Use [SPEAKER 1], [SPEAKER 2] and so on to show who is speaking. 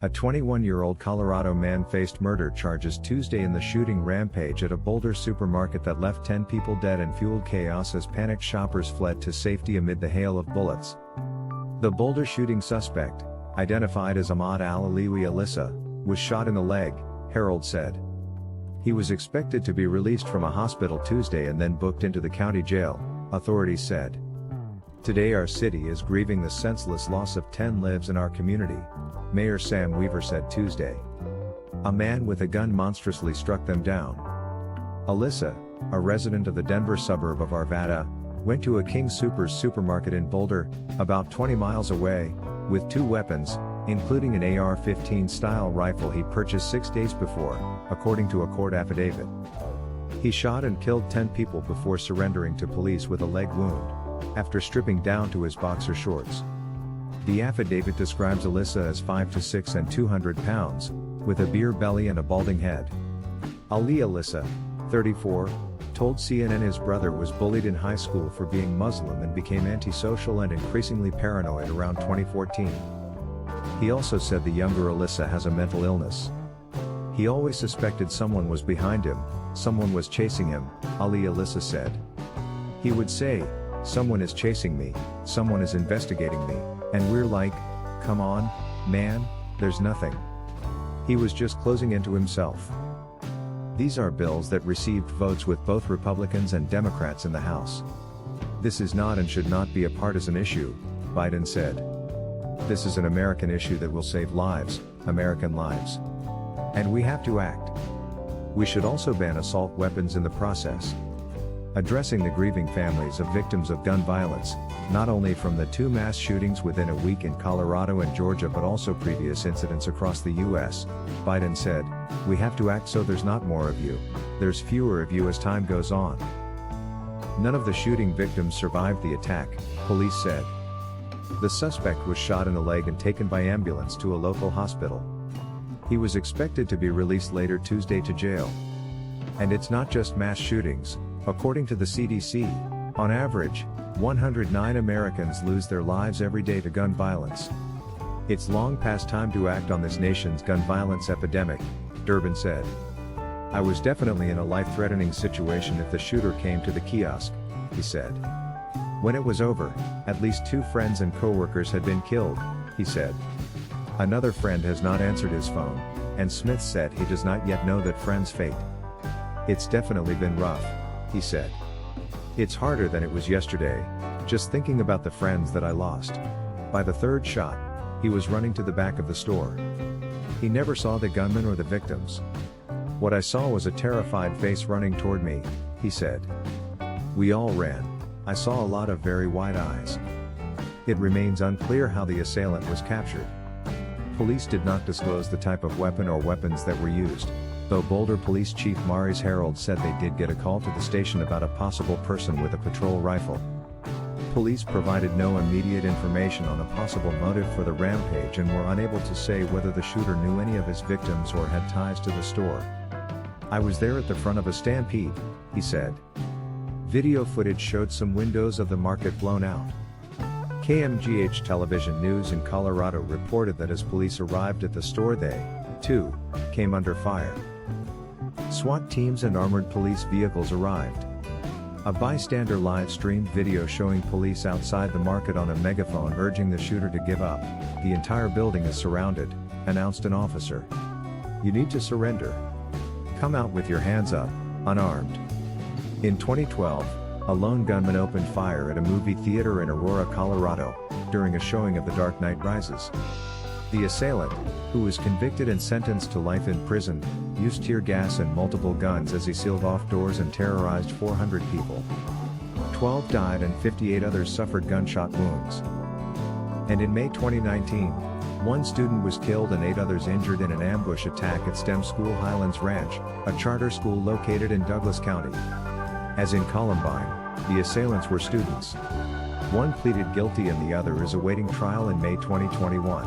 [SPEAKER 1] A 21-year-old Colorado man faced murder charges Tuesday in the shooting rampage at a Boulder supermarket that left 10 people dead and fueled chaos as panicked shoppers fled to safety amid the hail of bullets. The Boulder shooting suspect, identified as Ahmad Al Aliwi Alissa, was shot in the leg, Herold said. He was expected to be released from a hospital Tuesday and then booked into the county jail, authorities said. Today our city is grieving the senseless loss of 10 lives in our community, Mayor Sam Weaver said Tuesday. A man with a gun monstrously struck them down. Alissa, a resident of the Denver suburb of Arvada, went to a King Soopers supermarket in Boulder, about 20 miles away, with 2 weapons, including an AR-15 style rifle he purchased 6 days before, according to a court affidavit. He shot and killed 10 people before surrendering to police with a leg wound, after stripping down to his boxer shorts. The affidavit describes Alissa as 5'6" and 200 pounds, with a beer belly and a balding head. Ali Alissa, 34, told CNN his brother was bullied in high school for being Muslim and became antisocial and increasingly paranoid around 2014. He also said the younger Alissa has a mental illness. He always suspected someone was behind him, someone was chasing him, Ali Alissa said. He would say, "Someone is chasing me, someone is investigating me," and we're like, "Come on, man, there's nothing." He was just closing into himself. These are bills that received votes with both Republicans and Democrats in the House. This is not and should not be a partisan issue, Biden said. This is an American issue that will save lives, American lives. And we have to act. We should also ban assault weapons in the process. Addressing the grieving families of victims of gun violence, not only from the 2 mass shootings within a week in Colorado and Georgia but also previous incidents across the U.S., Biden said, "We have to act so there's not more of you, there's fewer of you as time goes on." None of the shooting victims survived the attack, police said. The suspect was shot in the leg and taken by ambulance to a local hospital. He was expected to be released later Tuesday to jail. And it's not just mass shootings. According to the CDC, on average, 109 Americans lose their lives every day to gun violence. It's long past time to act on this nation's gun violence epidemic, Durbin said. "I was definitely in a life-threatening situation if the shooter came to the kiosk," he said. When it was over, at least 2 friends and co-workers had been killed, he said. Another friend has not answered his phone, and Smith said he does not yet know that friend's fate. "It's definitely been rough," he said. "It's harder than it was yesterday, just thinking about the friends that I lost." By the 3rd shot, he was running to the back of the store. He never saw the gunman or the victims. "What I saw was a terrified face running toward me," he said. "We all ran. I saw a lot of very wide eyes." It remains unclear how the assailant was captured. Police did not disclose the type of weapon or weapons that were used, though Boulder Police Chief Maurice Herold said they did get a call to the station about a possible person with a patrol rifle. Police provided no immediate information on a possible motive for the rampage and were unable to say whether the shooter knew any of his victims or had ties to the store. "I was there at the front of a stampede," he said. Video footage showed some windows of the market blown out. KMGH television news in Colorado reported that as police arrived at the store they, too, came under fire. SWAT teams and armored police vehicles arrived. A bystander live-streamed video showing police outside the market on a megaphone urging the shooter to give up. "The entire building is surrounded," announced an officer. "You need to surrender. Come out with your hands up, unarmed." In 2012, a lone gunman opened fire at a movie theater in Aurora, Colorado, during a showing of The Dark Knight Rises. The assailant, who was convicted and sentenced to life in prison, used tear gas and multiple guns as he sealed off doors and terrorized 400 people. 12 died and 58 others suffered gunshot wounds. And in May 2019, 1 student was killed and 8 others injured in an ambush attack at STEM School Highlands Ranch, a charter school located in Douglas County. As in Columbine, the assailants were students. One pleaded guilty and the other is awaiting trial in May 2021.